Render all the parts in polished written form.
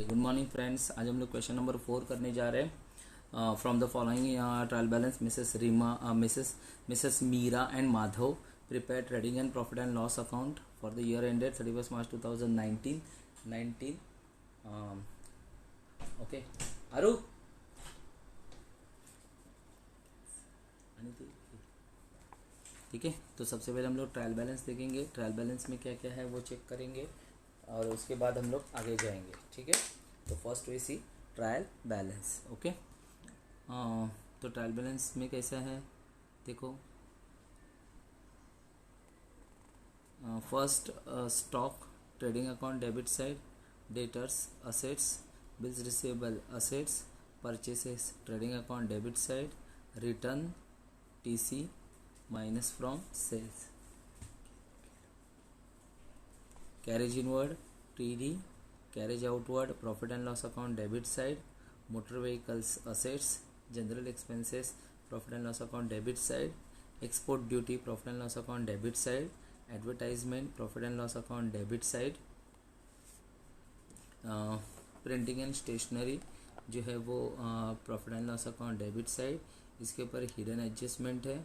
Okay, good morning friends. आज हम लोग क्वेश्चन नंबर 4 करने जा रहे हैं। From the following trial balance Mrs Meera and Madhav prepare trading and profit and loss account for the year ended 31 March 2019। Okay आरू ठीक है। तो सबसे पहले हम लोग ट्रायल बैलेंस देखेंगे। ट्रायल बैलेंस में क्या क्या है वो चेक करेंगे और उसके बाद हम लोग आगे जाएंगे। ठीक है, तो first we see trial balance. Okay, तो ट्रायल बैलेंस में कैसा है देखो। First stock trading account debit side, debtors assets, bills receivable assets, purchases trading account debit side, return TC minus from sales, carriage inward TD, carriage outward profit and loss account debit side, motor vehicles assets, general expenses profit and loss account debit side, export duty profit and loss account debit side, advertisement profit and loss account debit side, printing and stationery जो है वो profit and loss account debit side. इसके ऊपर hidden adjustment है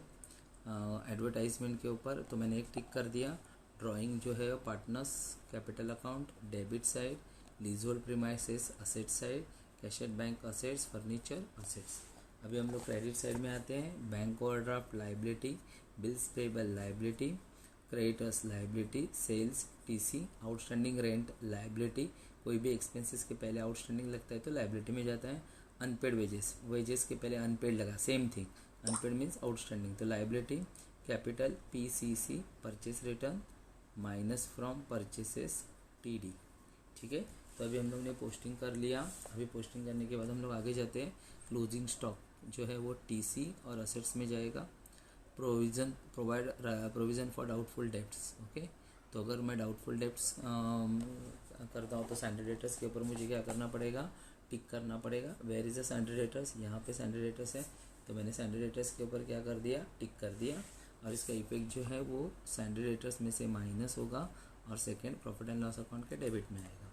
advertisement के ऊपर, तो मैंने एक टिक कर दिया। ड्राइंग जो है partners capital account debit side, leasehold premises asset side, cash at bank assets, furniture assets. अभी हम लोग क्रेडिट साइड में आते हैं। Bank overdraft liability, bills payable liability, creditors liability, sales टीसी, आउटस्टैंडिंग रेंट लाइबिलिटी। कोई भी एक्सपेंसेस के पहले आउटस्टैंडिंग लगता है तो लाइबिलिटी में जाता है। अनपेड वेजेस के पहले अनपेड लगा, same thing, unpaid means outstanding, तो लाइबिलिटी। कैपिटल पीसीसी purchase return minus from purchases टीडी। ठीक है, तो अभी हम लोग ने पोस्टिंग कर लिया। अभी पोस्टिंग करने के बाद हम लोग आगे जाते हैं। क्लोजिंग स्टॉक जो है वो टीसी और असेट्स में जाएगा। Provision for doubtful debts. Okay, तो अगर मैं डाउटफुल डेब्ट्स करता हूँ तो सैंडरी डेटर्स के ऊपर मुझे क्या करना पड़ेगा, टिक करना पड़ेगा। वेयर इज़ द सैंडरी डेटर्स, यहाँ पे सैंडरी डेटर्स है तो मैंने सैंडरी डेटर्स के ऊपर क्या कर दिया, टिक कर दिया। और इसका इफेक्ट जो है वो सैंडरी डेटर्स में से माइनस होगा और second profit and loss account के डेबिट में आएगा।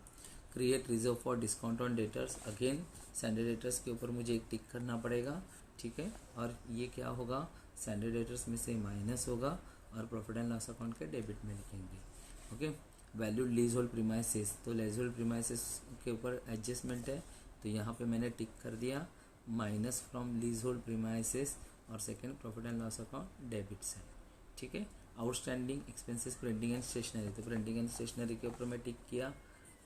Create reserve for discount on debtors, again sundry debtors के ऊपर मुझे एक टिक करना पड़ेगा। ठीक है, और ये क्या होगा, सैंडरी डेटर्स में से माइनस होगा और प्रॉफिट एंड लॉस अकाउंट के डेबिट में लिखेंगे। Okay, valued lease hold premises, तो लीज होल्ड प्रीमाइसेस के ऊपर एडजस्टमेंट है तो यहाँ पे मैंने टिक कर दिया minus from leasehold premises और second profit and loss account debit से। ठीक है, outstanding expenses printing and stationery, तो प्रिंटिंग एंड स्टेशनरी के ऊपर मैं टिक किया।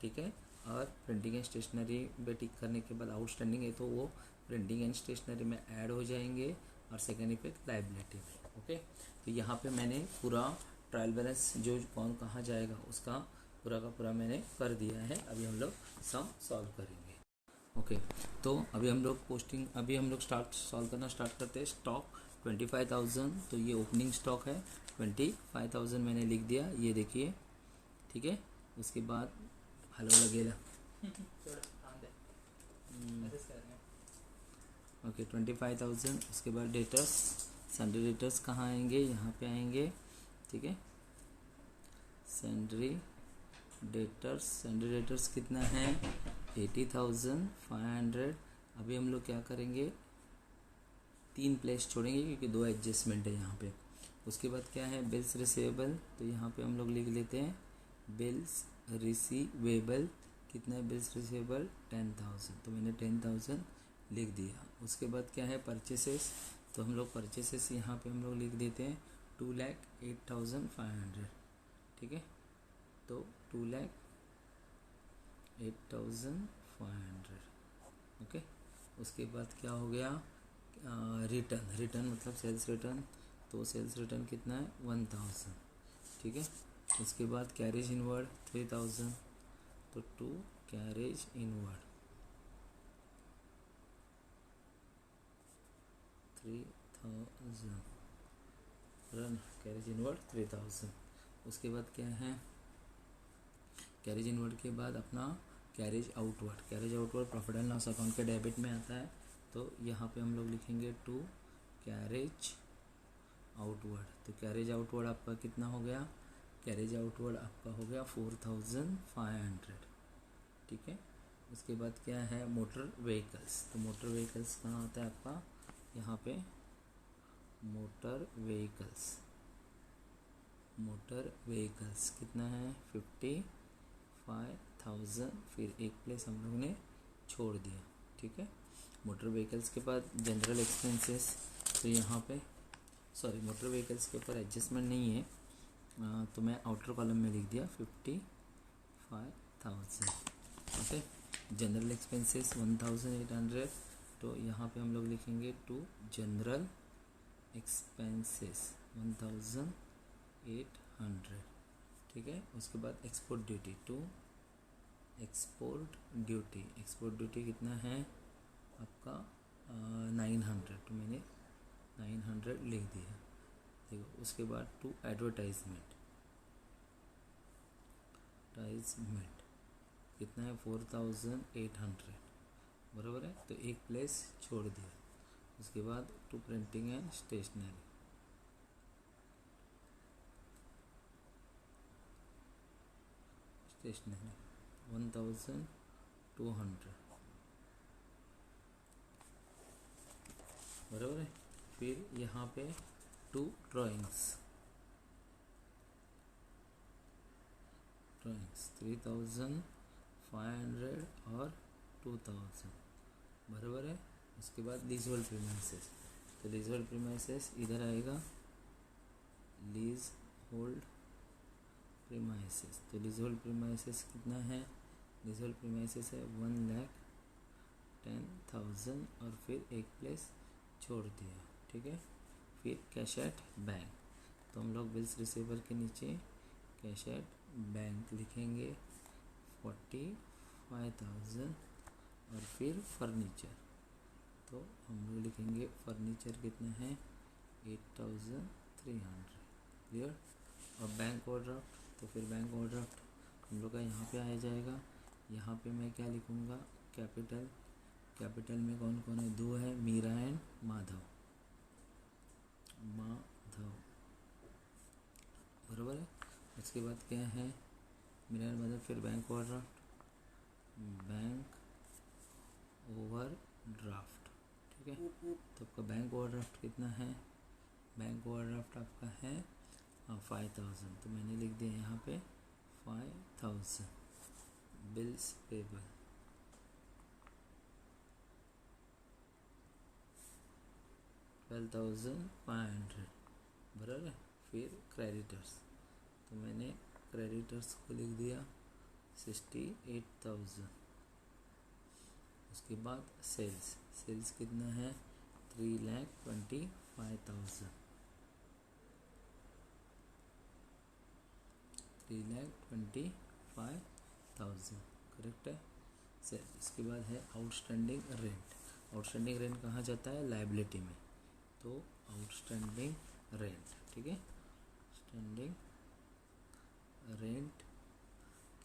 ठीक है, और प्रिंटिंग एंड स्टेशनरी पे टिक करने के बाद आउटस्टैंडिंग है तो वो प्रिंटिंग एंड स्टेशनरी में ऐड हो जाएंगे और सेकेंड इफेक्ट लाइबिलिटी में। ओके, तो यहाँ पे मैंने पूरा ट्रायल बैलेंस जो कौन कहाँ जाएगा उसका पूरा का पूरा मैंने कर दिया है। अभी हम लोग सम सॉल्व करेंगे। ओके, तो अभी हम लोग सॉल्व करना स्टार्ट करते हैं। स्टॉक 25,000, तो ये ओपनिंग स्टॉक है। 25,000 मैंने लिख दिया, ये देखिए। ठीक है, उसके बाद हलवा लगेगा। ओके, 25,000। उसके बाद डेटर्स, सैंडरी डेटर्स कहाँ आएंगे, यहाँ पे आएंगे। ठीक है, सैंडरी डेटर्स कितना है, 80,500। अभी हम लोग क्या करेंगे, 3 प्लेस छोड़ेंगे क्योंकि 2 एडजस्टमेंट है यहाँ पे। उसके बाद क्या है, बिल्स रिसीवेबल, तो यहाँ पे हम लोग लिख लेते हैं बिल्स रिसीवेबल। कितना है बिल्स रिसीवेबल, 10,000, तो मैंने 10,000 लिख दिया। उसके बाद क्या है, परचेसेस, तो हम लोग परचेसेस यहाँ पे हम लोग लिख देते हैं 2,08,500। ठीक है, तो 2,08,500। ओके, उसके बाद क्या हो गया, रिटर्न मतलब सेल्स रिटर्न, तो सेल्स रिटर्न कितना है, 1,000। ठीक है, उसके बाद कैरेज इनवर्ड 3,000, तो 2 carriage inward 3,000 run, carriage inward 3,000। उसके बाद क्या है, कैरेज इनवर्ड के बाद अपना carriage outward profit and loss account के डेबिट में आता है, तो यहाँ पे हम लोग लिखेंगे 2 कैरेज आउटवर्ड। तो कैरेज आउटवर्ड आपका कितना हो गया, कैरेज आउटवर्ड आपका हो गया 4,500। ठीक है, उसके बाद क्या है, मोटर व्हीकल्स। तो मोटर व्हीकल्स कहाँ आता है आपका, यहाँ पे मोटर व्हीकल्स। मोटर व्हीकल्स कितना है, 55,000, फिर एक प्लेस हम लोग ने छोड़ दिया, ठीक है। मोटर व्हीकल्स के बाद जनरल एक्सपेंसेस, तो यहाँ पे सॉरी मोटर व्हीकल्स के ऊपर एडजस्टमेंट नहीं है, तो मैं आउटर कॉलम में लिख दिया 55,000, ओके। जनरल एक्सपेंसेस 1,800, तो यहाँ पे हम लोग लिखेंगे टू जनरल एक्सपेंसेस 1,800, ठीक है। उसके बाद export duty, to export duty. Export duty कितना है आपका 900, तो मैंने 900 लिख दिया, देखो। उसके बाद टू एडवर्टाइजमेंट कितना है 4,800, बराबर है, तो एक प्लेस छोड़ दिया। उसके बाद to printing and stationery, stationery 1,200, बराबर है। फिर यहाँ पे टू ड्राइंग्स 3,500 और 2,000, बराबर है। उसके बाद लीजहोल्ड प्रीमाइसेस, तो लीजहोल्ड प्रीमाइसेस इधर आएगा, लीज होल्ड प्रीमाइसेस। तो लीज होल्ड प्रीमाइसेस कितना है, लीज होल्ड प्रीमाइसेस है 1,10,000 और फिर एक प्लेस छोड़ दिया, ठीक है। फिर कैश एट बैंक, तो हम लोग बिल्स रिसीवर के नीचे कैश एट बैंक लिखेंगे 45,000 और फिर फर्नीचर, तो हम लोग लिखेंगे फर्नीचर कितना है 8,300, क्लियर। और बैंक ओवरड्राफ्ट, तो फिर बैंक ओवरड्राफ्ट हम लोग का यहाँ पे आ जाएगा। यहाँ पे मैं क्या लिखूँगा, कैपिटल। कैपिटल में कौन कौन है, दो है, मीरा एंड माधव, बराबर है। उसके बाद क्या है, मीरा एंड माधव, फिर बैंक ओवरड्राफ्ट, बैंक ओवरड्राफ्ट, ठीक है। तो आपका बैंक ओवरड्राफ्ट कितना है, बैंक ओवरड्राफ्ट आपका है 5,000, तो मैंने लिख दिया यहाँ पे 5,000। बिल्स पेबल 12,500, बराबर है। फिर क्रेडिटर्स, तो मैंने क्रेडिटर्स को लिख दिया 68,000। उसके बाद सेल्स, सेल्स कितना है 3,25,000, 3,25,000, करेक्ट है सेल। इसके बाद है आउटस्टैंडिंग रेंट। आउटस्टैंडिंग रेंट कहाँ जाता है, लायबिलिटी में, तो आउटस्टैंडिंग रेंट, ठीक है। आउटस्टैंडिंग रेंट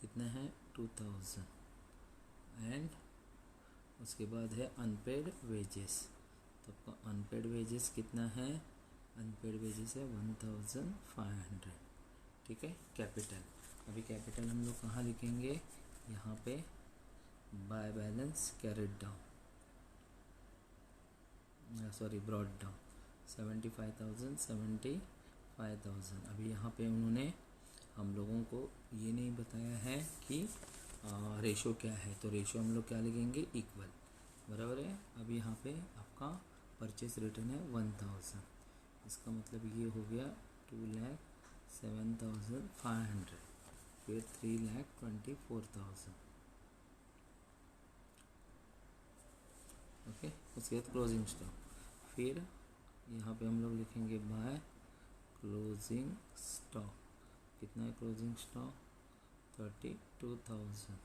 कितना है 2,000 एंड उसके बाद है अनपेड वेजेस, तो आपका अनपेड वेजेस कितना है, अनपेड वेजेस है 1,500, ठीक है। कैपिटल, अभी कैपिटल हम लोग कहाँ लिखेंगे, यहाँ पे by balance carried down, sorry brought down 75,000। अभी यहाँ पे उन्होंने हम लोगों को ये नहीं बताया है कि रेशो क्या है, तो रेशो हम लोग क्या लिखेंगे, इक्वल, बराबर है। अभी यहाँ पे आपका परचेस रिटर्न है 1,000, इसका मतलब ये हो गया 2,07,500, फिर 3,24,000, ओके। उसके बाद क्लोजिंग स्टॉक, फिर यहाँ पे हम लोग लिखेंगे बाय क्लोजिंग स्टॉक, कितना है क्लोजिंग स्टॉक 32,000,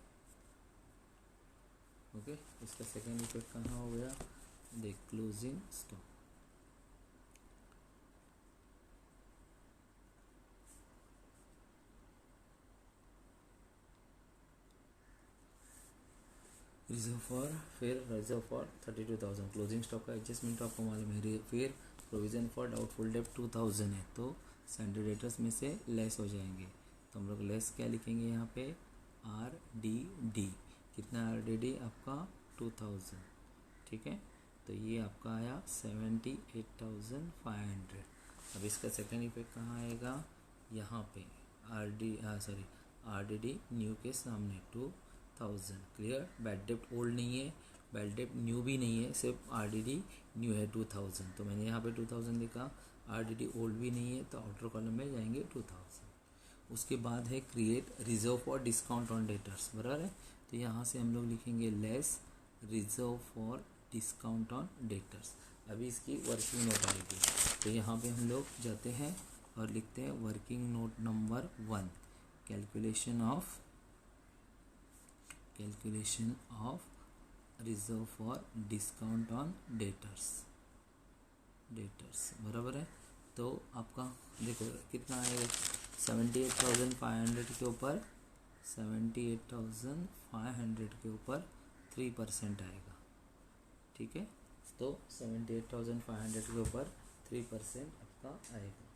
ओके। इसका सेकेंड इफेक्ट कहाँ हो गया, देख क्लोजिंग स्टॉक, रिजर्व फॉर, फिर रिजर्व फॉर 32,000, क्लोजिंग स्टॉक का एडजस्टमेंट आपको मालूम है। फिर प्रोविज़न फॉर डाउटफुल डेट 2,000 है, तो सैंडरी डेटर्स में से लेस हो जाएंगे, तो हम लोग लेस क्या लिखेंगे यहाँ पे RDD, कितना ऑलरेडी आपका 2000, ठीक है। तो ये आपका आया 78,500। अब इसका सेकेंड इफेक्ट कहाँ आएगा, यहाँ पे आरडीडी न्यू के सामने 2000। क्लियर, बैड डेप्ट ओल्ड नहीं है, बैड डेप्ट न्यू भी नहीं है, सिर्फ आरडीडी न्यू है 2000। तो मैंने यहाँ पे 2000 लिखा, आरडीडी ओल्ड भी नहीं है, तो आउटर कॉलम में जाएंगे 2000। उसके बाद है create reserve for discount on debtors, बराबर है। तो यहाँ से हम लोग लिखेंगे less reserve for discount on debtors. अभी इसकी वर्किंग नोट आएगी, तो यहाँ पे हम लोग जाते हैं और लिखते हैं working note number 1, calculation of reserve for discount on debtors, बराबर है। तो आपका देखो कितना है, 78,500 के ऊपर 78,500 के ऊपर 3% आएगा, ठीक है। तो 78,500 के ऊपर 3% आपका आएगा,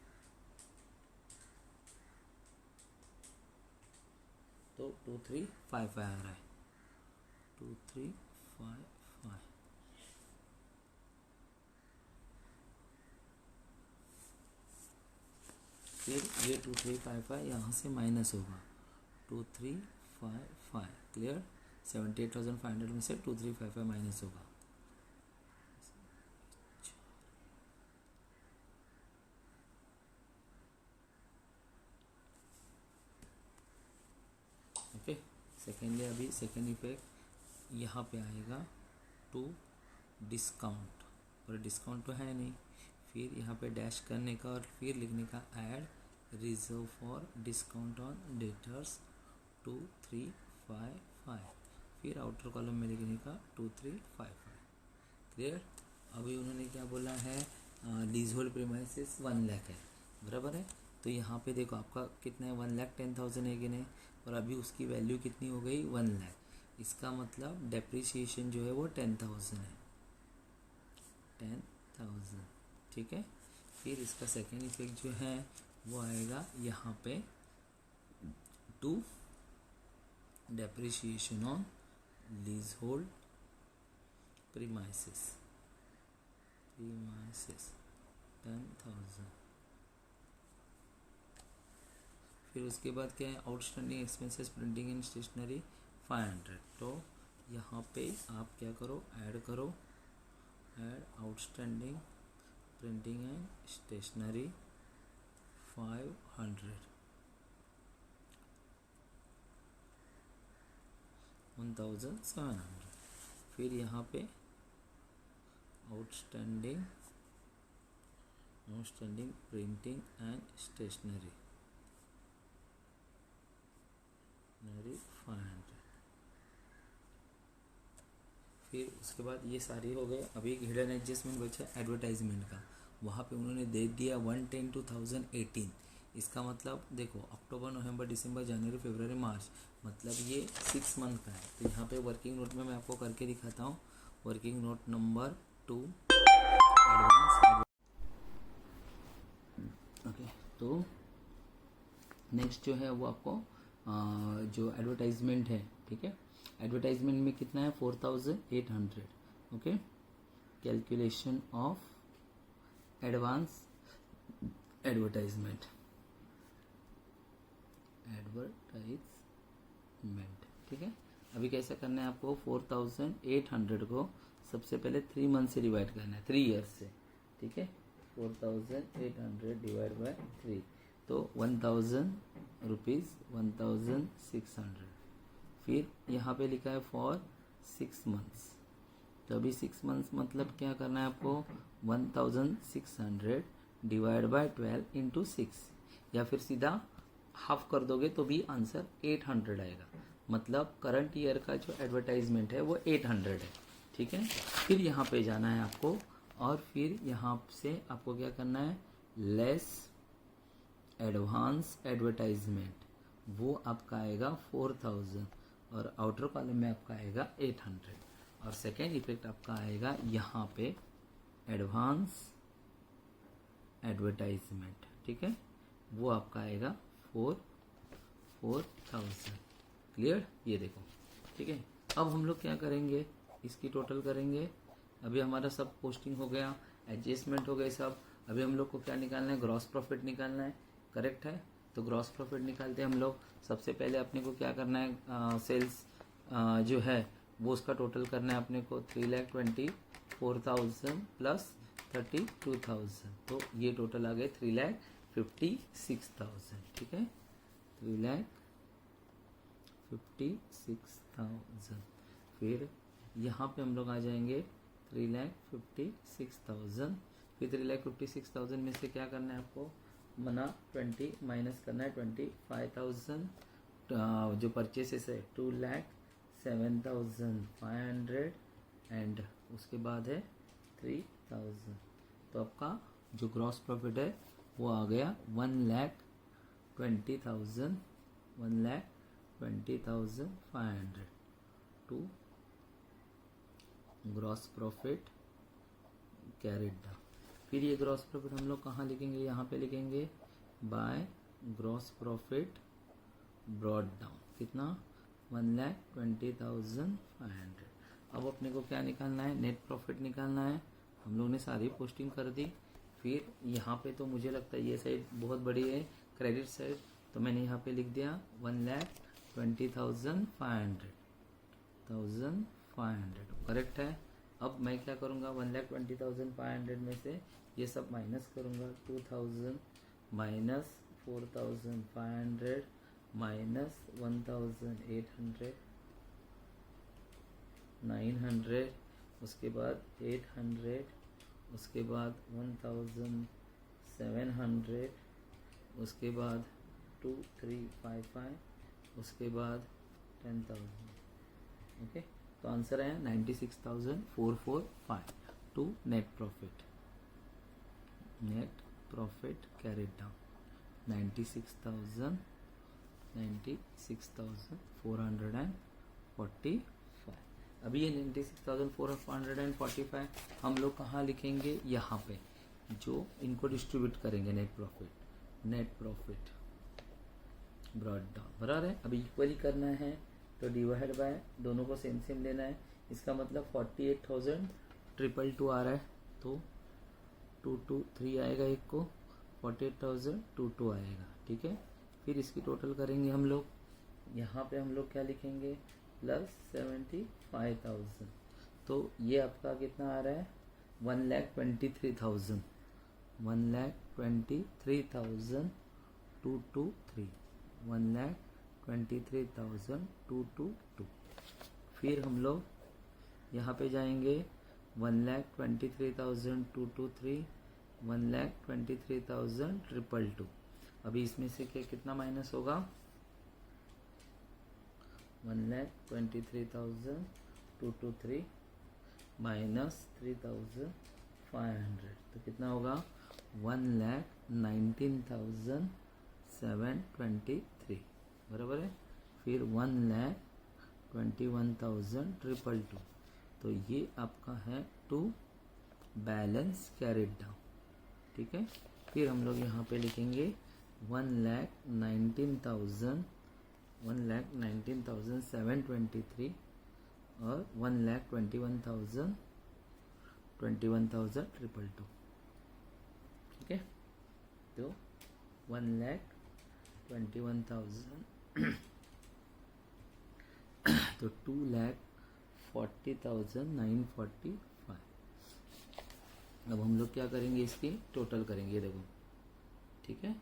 तो 2355 आ रहा है, 2355। फिर ये 2355 यहाँ से माइनस होगा, 2355। क्लियर, 78,500 में से 2355 माइनस होगा। ओके, सेकेंडली अभी सेकेंड इफेक्ट यहाँ पे आएगा टू डिस्काउंट, और डिस्काउंट तो है नहीं, फिर यहाँ पे डैश करने का और फिर लिखने का add reserve for discount on debtors 2355, फिर आउटर कॉलम में लिखने का 2355। क्लियर, अभी उन्होंने क्या बोला है, लीज होल्ड प्रीमाइसेस 1 लाख है, बराबर है। तो यहाँ पे देखो आपका कितना है, 1,10,000 है कि नहीं, और अभी उसकी वैल्यू कितनी हो गई, 1 लाख। इसका मतलब डेप्रिसिएशन जो है वो 10,000 है, 10,000, ठीक है। फिर इसका सेकेंड इफेक्ट जो है वो आएगा यहाँ पे to depreciation on leasehold premises 10,000। फिर उसके बाद क्या है, outstanding expenses printing and stationery 500। तो यहाँ पे आप क्या करो, ऐड करो, add outstanding printing and stationery 500, 1,700। फिर यहाँ पे आउटस्टैंडिंग प्रिंटिंग एंड स्टेशनरी 500। फिर उसके बाद ये सारी हो गए। अभी हिडन एडजस्टमेंट बचा एडवर्टाइजमेंट का, वहाँ पे उन्होंने दे दिया 1/10/2018। इसका मतलब देखो अक्टूबर नवंबर दिसंबर जनवरी फरवरी मार्च, मतलब ये 6 मंथ का है। तो यहाँ पे वर्किंग नोट में मैं आपको करके दिखाता हूँ, working note number 2 advance. Okay, तो नेक्स्ट जो है वो आपको जो एडवर्टाइजमेंट है, ठीक है। एडवर्टाइजमेंट में कितना है, 4,800। Okay, calculation of advance advertisement, ठीक है। अभी कैसे करना है आपको, 4,800 को सबसे पहले 3 मंथ से डिवाइड करना है, 3 ईयर्स से, ठीक है। 4,800 डिवाइड बाय 3, तो 1,000 रुपीज़ 1,600। फिर यहाँ पे लिखा है फॉर 6 मंथ्स, तो अभी 6 मंथ्स मतलब क्या करना है आपको, 1,600 डिवाइड बाय 12 इंटू 6, या फिर सीधा हाफ कर दोगे तो भी आंसर 800 आएगा। मतलब करंट ईयर का जो एडवर्टाइजमेंट है वो 800 है, ठीक है। फिर यहाँ पे जाना है आपको, और फिर यहाँ से आपको क्या करना है, लेस एडवांस एडवर्टाइजमेंट, वो आपका आएगा 4,000, और आउटर कॉलम में आपका आएगा 800, और सेकेंड इफेक्ट आपका आएगा यहाँ पे एडवांस एडवर्टाइजमेंट, ठीक है, वो आपका आएगा 4,000। क्लियर, ये देखो, ठीक है। अब हम लोग क्या करेंगे, इसकी टोटल करेंगे। अभी हमारा सब पोस्टिंग हो गया, एडजस्टमेंट हो गए सब। अभी हम लोग को क्या निकालना है, ग्रॉस प्रॉफिट निकालना है, करेक्ट है। तो ग्रॉस प्रॉफिट निकालते हैं हम लोग। सबसे पहले अपने को क्या करना है, सेल्स जो है वो उसका टोटल करना है अपने को 3,24,000 प्लस 32,000। तो ये टोटल आ गए 3,56,000, ठीक है, 3,56,000। फिर यहाँ पे हम लोग आ जाएंगे 3,56,000। फिर 3,56,000 में से क्या करना है आपको, मना 20 माइनस करना है 25,000। जो परचेसेस है 2,07,500 एंड उसके बाद है 3,000। तो आपका जो ग्रॉस प्रॉफिट है वो आ गया 1,20,000, 1,20,500 to gross profit carried down. फिर ये ग्रॉस प्रॉफिट हम लोग कहाँ लिखेंगे, यहाँ पे लिखेंगे by gross profit brought down. कितना, 1,20,500। अब अपने को क्या निकालना है, नेट प्रॉफिट निकालना है। हम लोग ने सारी पोस्टिंग कर दी। फिर यहाँ पे तो मुझे लगता है ये साइड बहुत बड़ी है, क्रेडिट साइड, तो मैंने यहाँ पे लिख दिया 1,20,500 करेक्ट है। अब मैं क्या करूँगा, 1,20,500 में से ये सब माइनस करूँगा, 2,000 माइनस 4,500 माइनस 1,800, 900, उसके बाद 800, उसके बाद 1,700, उसके बाद 2,355, उसके बाद 10,000। ओके, तो आंसर है 96,445 to net profit carried down 96,445। अभी ये 96,445 हम लोग कहाँ लिखेंगे, यहाँ पे जो इनको डिस्ट्रीब्यूट करेंगे नेट प्रॉफिट ब्रॉड डाउन, बराबर है। अभी इक्वली करना है तो डिवाइड बाय, दोनों को सेम सेम लेना है। इसका मतलब 48,222 आ रहा है, तो 223 आएगा, एक को 48,022 आएगा, ठीक है। फिर इसकी टोटल करेंगे हम लोग। यहाँ पे हम लोग क्या लिखेंगे, प्लस 75,000। तो ये आपका कितना आ रहा है, 1,23,000, 1,23,223, 1,23,222। फिर हम लोग यहाँ पे जाएंगे 1,23,223, 1,23,222। अभी इसमें से कितना माइनस होगा, 1,23,223 माइनस 3,500, तो कितना होगा 1,19,723, बराबर है। फिर 1,21,222, तो ये आपका है टू बैलेंस कैरिड डाउन, ठीक है। फिर हम लोग यहाँ पे लिखेंगे 1,19,723 और 1,21,222, ठीक है। तो 1,21,000 तो 2,40,945। अब हम लोग क्या करेंगे, इसकी टोटल करेंगे, देखो, ठीक है।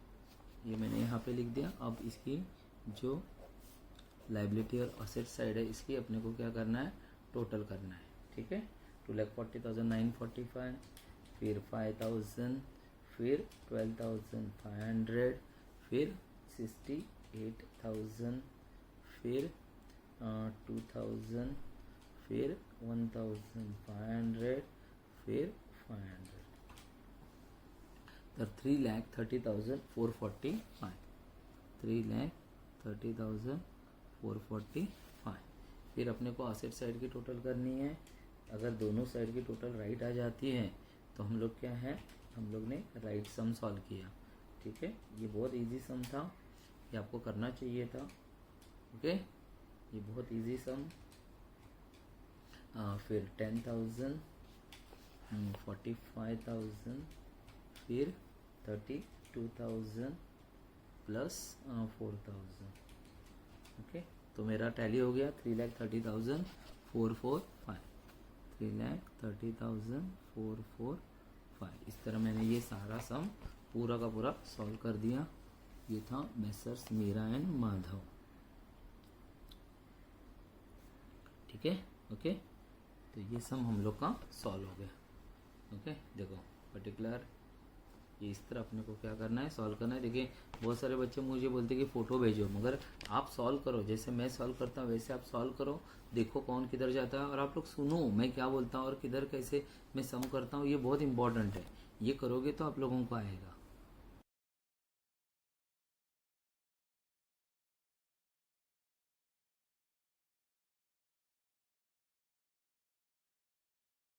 ये मैंने यहाँ पे लिख दिया। अब इसकी जो लाइबिलिटी और असेट साइड है, इसकी अपने को क्या करना है, टोटल करना है, ठीक है। 2,40,945, फिर 5,000, फिर 12,500, फिर 68,000, फिर 2,000, फिर 1,500, फिर 500, तो 3,30,445, 3,30,445। फिर अपने को असेट साइड की टोटल करनी है। अगर दोनों साइड की टोटल राइट आ जाती है तो हम लोग क्या है, हम लोग ने राइट सम सॉल्व किया, ठीक है। ये बहुत इजी सम था, ये आपको करना चाहिए था, ओके। ये बहुत इजी सम फिर 10,000, 45,000, फिर 32,000 प्लस 4,000। ओके, तो मेरा टैली हो गया 3,30,445, 3,30,445। इस तरह मैंने ये सारा सम पूरा का पूरा सॉल्व कर दिया। ये था मेसर्स मीरा एंड माधव। ठीक है, ओके, तो ये सम हम लोग का सॉल्व हो गया। ओके, देखो पर्टिकुलर ये इस तरह अपने को क्या करना है, सॉल्व करना है। देखिए बहुत सारे बच्चे मुझे बोलते हैं कि फ़ोटो भेजो, मगर आप सॉल्व करो, जैसे मैं सॉल्व करता हूँ वैसे आप सॉल्व करो, देखो कौन किधर जाता है, और आप लोग सुनो मैं क्या बोलता हूँ और किधर कैसे मैं सम करता हूँ। ये बहुत इंपॉर्टेंट है, ये करोगे तो आप लोगों को आएगा।